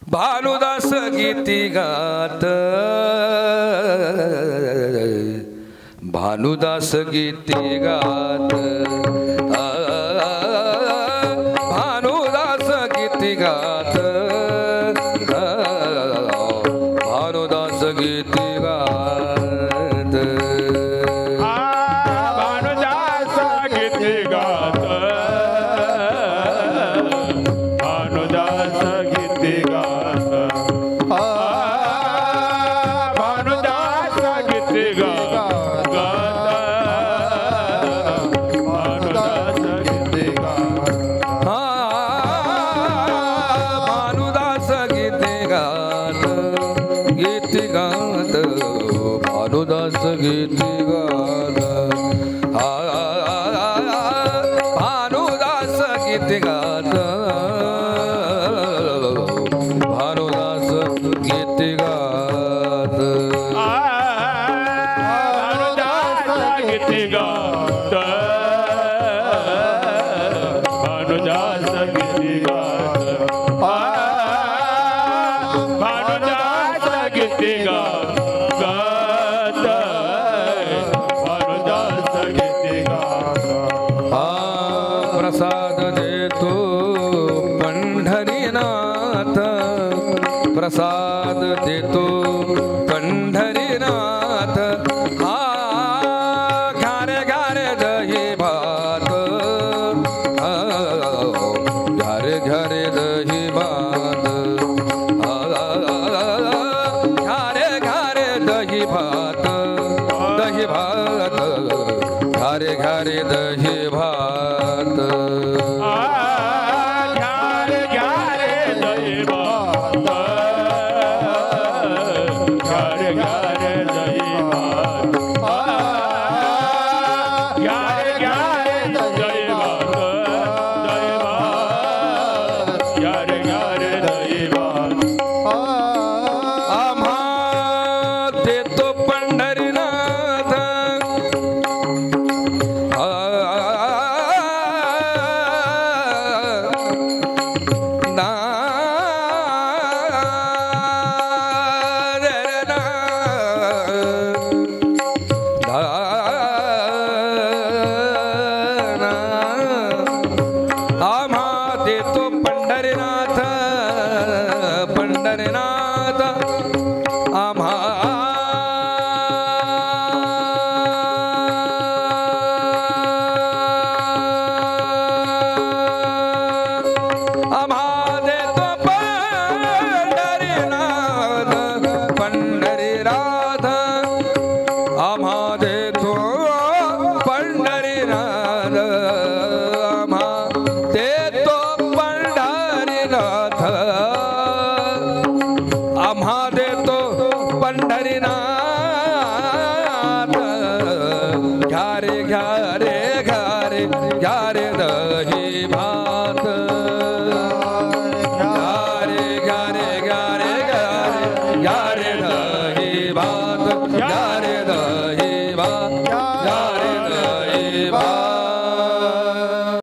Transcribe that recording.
भानुदास गीती गात, भानुदास गीती गात, भानुदास गीती गात, भानुदास गीती गात, भानुदास गीती गात, भानुदास गीती गात, भानुदास गीती गात, भानुदास गीती गात, भानुदास गीती गात, गीती गात, भानुदास गीती गात, भानुदास गीती गात, भानुदास गीती गात, भानुदास गीती गात, भानुदास गीती गात, भानुदास गीती गात, भानुदास गीती गात, प्रसाद देतो पंढरीनाथ, प्रसाद देतो पंढरीनाथ, घारे घारे दही भात, घारे घारे दही भात, घारे घारे दही भात, दही भात, घारे घारे दही भात, घारे घारे दही भात, घारे घारे दही भात, घारे घारे दही भात, घारे घारे दही भात, आम्हा देतो पंढरीनाथ, आम्हा देतो पंढरीनाथ, पंढरीनाथ, आम्हा आम्हा देतो पंढरीनाथ, पंढरीनाथ, आम्हा देतो पंढरीनाथ, आम्हा देतो पंढरीनाथ,